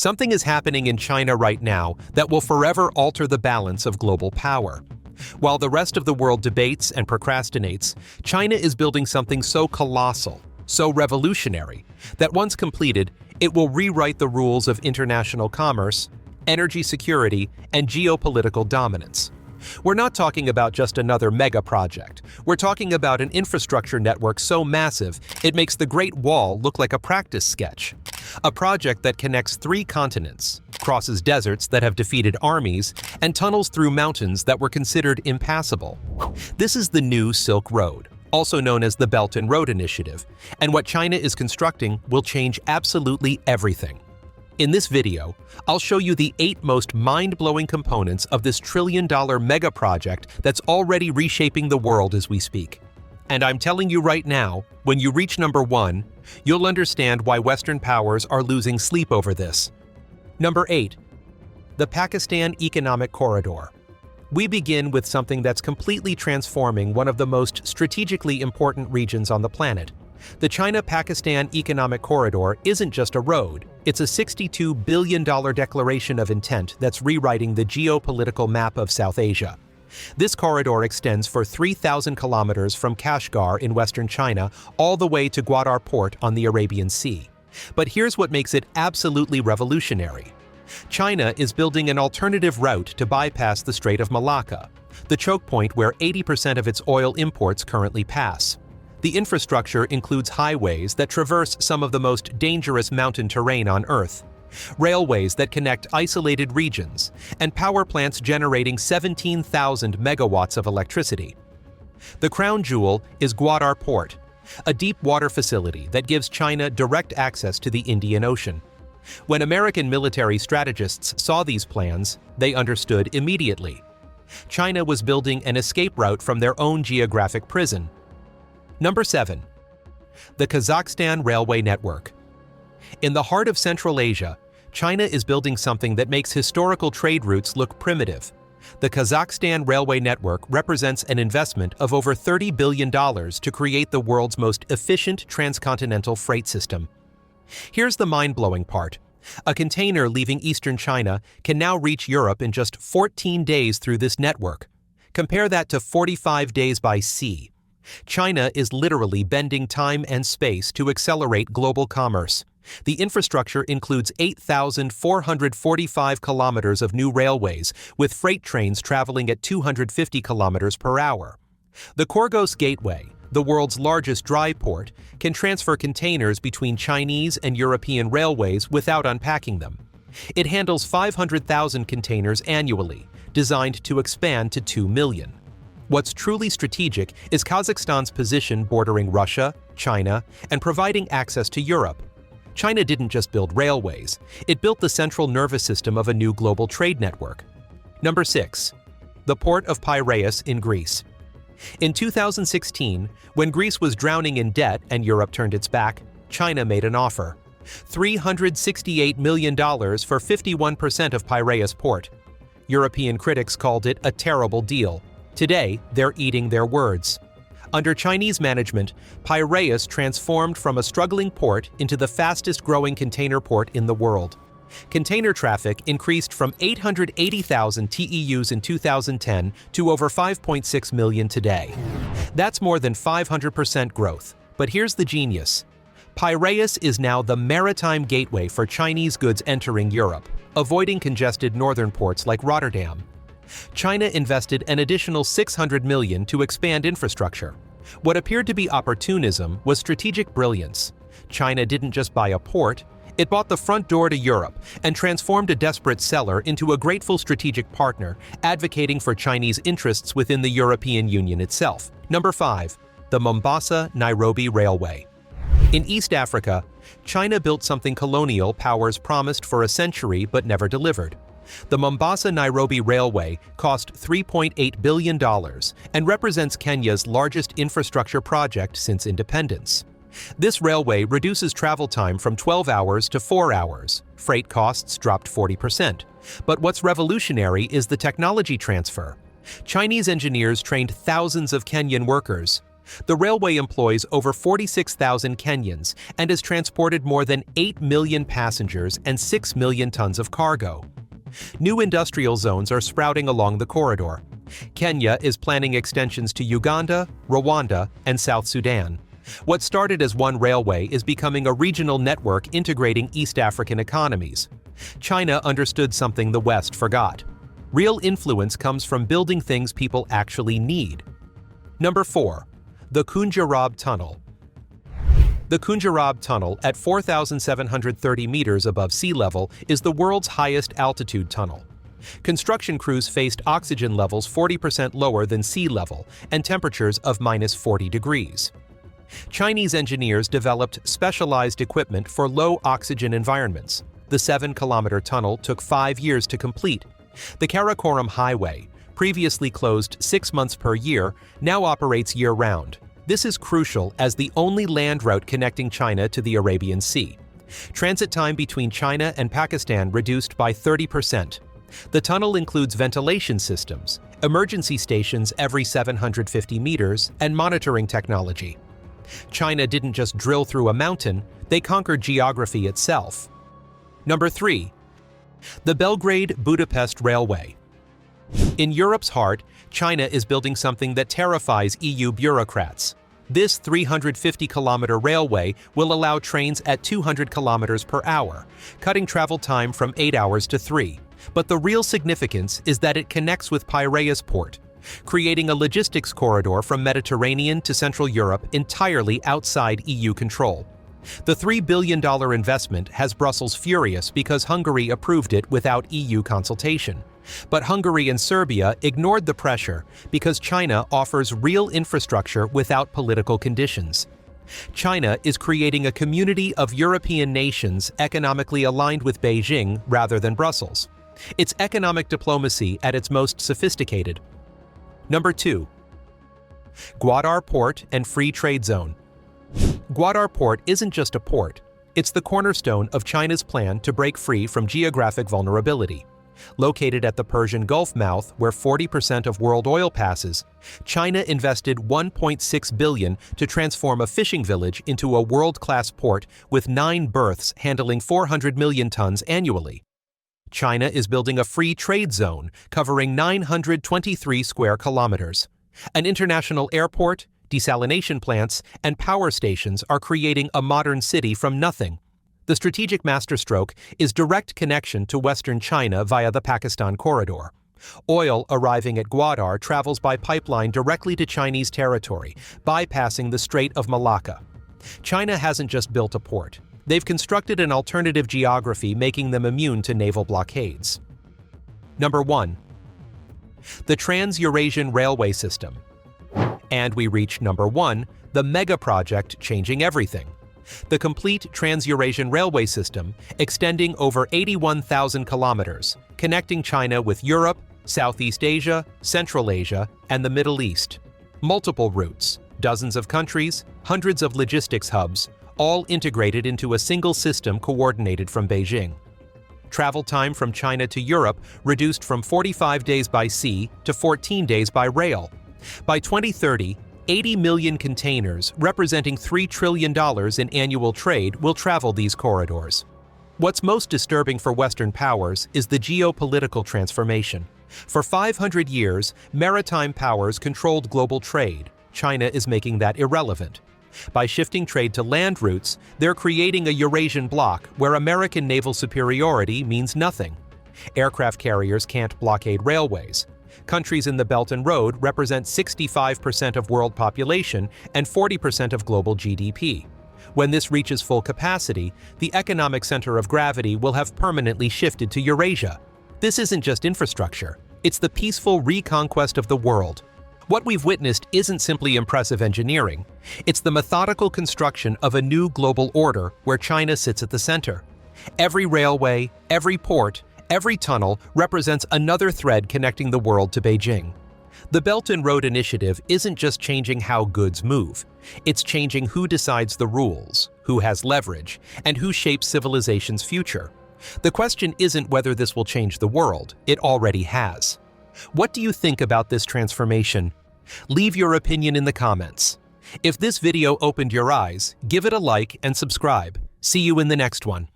Something is happening in China right now that will forever alter the balance of global power. While the rest of the world debates and procrastinates, China is building something so colossal, so revolutionary, that once completed, it will rewrite the rules of international commerce, energy security, and geopolitical dominance. We're not talking about just another mega project. We're talking about an infrastructure network so massive it makes the Great Wall look like a practice sketch. A project that connects 3 continents, crosses deserts that have defeated armies, and tunnels through mountains that were considered impassable. This is the new Silk Road, also known as the Belt and Road Initiative, and what China is constructing will change absolutely everything. In this video, I'll show you the 8 most mind-blowing components of this trillion-dollar mega project that's already reshaping the world as we speak. And I'm telling you right now, when you reach number 1, you'll understand why Western powers are losing sleep over this. Number 8. The Pakistan Economic Corridor. We begin with something that's completely transforming one of the most strategically important regions on the planet. The China-Pakistan Economic Corridor isn't just a road, it's a $62 billion declaration of intent that's rewriting the geopolitical map of South Asia. This corridor extends for 3,000 kilometers from Kashgar in western China all the way to Gwadar port on the Arabian Sea. But here's what makes it absolutely revolutionary. China is building an alternative route to bypass the Strait of Malacca, the choke point where 80% of its oil imports currently pass. The infrastructure includes highways that traverse some of the most dangerous mountain terrain on Earth, railways that connect isolated regions, and power plants generating 17,000 megawatts of electricity. The crown jewel is Gwadar Port, a deep water facility that gives China direct access to the Indian Ocean. When American military strategists saw these plans, they understood immediately. China was building an escape route from their own geographic prison. Number 7. The Kazakhstan Railway Network. In the heart of Central Asia, China is building something that makes historical trade routes look primitive. The Kazakhstan Railway Network represents an investment of over $30 billion to create the world's most efficient transcontinental freight system. Here's the mind-blowing part. A container leaving eastern China can now reach Europe in just 14 days through this network. Compare that to 45 days by sea. China is literally bending time and space to accelerate global commerce. The infrastructure includes 8,445 kilometers of new railways, with freight trains traveling at 250 kilometers per hour. The Khorgos Gateway, the world's largest dry port, can transfer containers between Chinese and European railways without unpacking them. It handles 500,000 containers annually, designed to expand to 2 million. What's truly strategic is Kazakhstan's position bordering Russia, China, and providing access to Europe. China didn't just build railways, it built the central nervous system of a new global trade network. Number 6. The port of Piraeus in Greece. In 2016, when Greece was drowning in debt and Europe turned its back, China made an offer. $368 million for 51% of Piraeus port. European critics called it a terrible deal. Today, they're eating their words. Under Chinese management, Piraeus transformed from a struggling port into the fastest-growing container port in the world. Container traffic increased from 880,000 TEUs in 2010 to over 5.6 million today. That's more than 500% growth. But here's the genius. Piraeus is now the maritime gateway for Chinese goods entering Europe, avoiding congested northern ports like Rotterdam. China invested an additional $600 million to expand infrastructure. What appeared to be opportunism was strategic brilliance. China didn't just buy a port, it bought the front door to Europe and transformed a desperate seller into a grateful strategic partner, advocating for Chinese interests within the European Union itself. Number 5. The Mombasa-Nairobi Railway. In East Africa, China built something colonial powers promised for a century but never delivered. The Mombasa-Nairobi Railway cost $3.8 billion and represents Kenya's largest infrastructure project since independence. This railway reduces travel time from 12 hours to 4 hours. Freight costs dropped 40%. But what's revolutionary is the technology transfer. Chinese engineers trained thousands of Kenyan workers. The railway employs over 46,000 Kenyans and has transported more than 8 million passengers and 6 million tons of cargo. New industrial zones are sprouting along the corridor. Kenya is planning extensions to Uganda, Rwanda, and South Sudan. What started as one railway is becoming a regional network integrating East African economies. China understood something the West forgot. Real influence comes from building things people actually need. Number 4. The Kunjarab Tunnel. The Kunjarab Tunnel, at 4,730 meters above sea level, is the world's highest altitude tunnel. Construction crews faced oxygen levels 40% lower than sea level and temperatures of -40 degrees. Chinese engineers developed specialized equipment for low oxygen environments. The 7-kilometer tunnel took 5 years to complete. The Karakoram Highway, previously closed 6 months per year, now operates year-round. This is crucial as the only land route connecting China to the Arabian Sea. Transit time between China and Pakistan reduced by 30%. The tunnel includes ventilation systems, emergency stations every 750 meters, and monitoring technology. China didn't just drill through a mountain, they conquered geography itself. Number 3. The Belgrade-Budapest Railway. In Europe's heart, China is building something that terrifies EU bureaucrats. This 350-kilometer railway will allow trains at 200 kilometers per hour, cutting travel time from 8 hours to 3. But the real significance is that it connects with Piraeus port, creating a logistics corridor from Mediterranean to Central Europe entirely outside EU control. The $3 billion investment has Brussels furious because Hungary approved it without EU consultation. But Hungary and Serbia ignored the pressure because China offers real infrastructure without political conditions. China is creating a community of European nations economically aligned with Beijing rather than Brussels. It's economic diplomacy at its most sophisticated. Number 2. Gwadar Port and Free Trade Zone. Gwadar Port isn't just a port, it's the cornerstone of China's plan to break free from geographic vulnerability. Located at the Persian Gulf mouth, where 40% of world oil passes, China invested $1.6 billion to transform a fishing village into a world-class port with 9 berths handling 400 million tons annually. China is building a free trade zone covering 923 square kilometers. An international airport, desalination plants, and power stations are creating a modern city from nothing. The strategic masterstroke is direct connection to Western China via the Pakistan corridor. Oil arriving at Gwadar travels by pipeline directly to Chinese territory, bypassing the Strait of Malacca. China hasn't just built a port. They've constructed an alternative geography, making them immune to naval blockades. Number 1. The Trans-Eurasian Railway System. And we reach number 1, the mega project changing everything. The complete Trans-Eurasian Railway System, extending over 81,000 kilometers, connecting China with Europe, Southeast Asia, Central Asia, and the Middle East. Multiple routes, dozens of countries, hundreds of logistics hubs, all integrated into a single system coordinated from Beijing. Travel time from China to Europe reduced from 45 days by sea to 14 days by rail. By 2030, 80 million containers, representing $3 trillion in annual trade, will travel these corridors. What's most disturbing for Western powers is the geopolitical transformation. For 500 years, maritime powers controlled global trade. China is making that irrelevant. By shifting trade to land routes, they're creating a Eurasian bloc where American naval superiority means nothing. Aircraft carriers can't blockade railways. Countries in the Belt and Road represent 65% of world population and 40% of global GDP. When this reaches full capacity, the economic center of gravity will have permanently shifted to Eurasia. This isn't just infrastructure, it's the peaceful reconquest of the world. What we've witnessed isn't simply impressive engineering, it's the methodical construction of a new global order where China sits at the center. Every railway, every port, every tunnel represents another thread connecting the world to Beijing. The Belt and Road Initiative isn't just changing how goods move, it's changing who decides the rules, who has leverage, and who shapes civilization's future. The question isn't whether this will change the world, it already has. What do you think about this transformation? Leave your opinion in the comments. If this video opened your eyes, give it a like and subscribe. See you in the next one.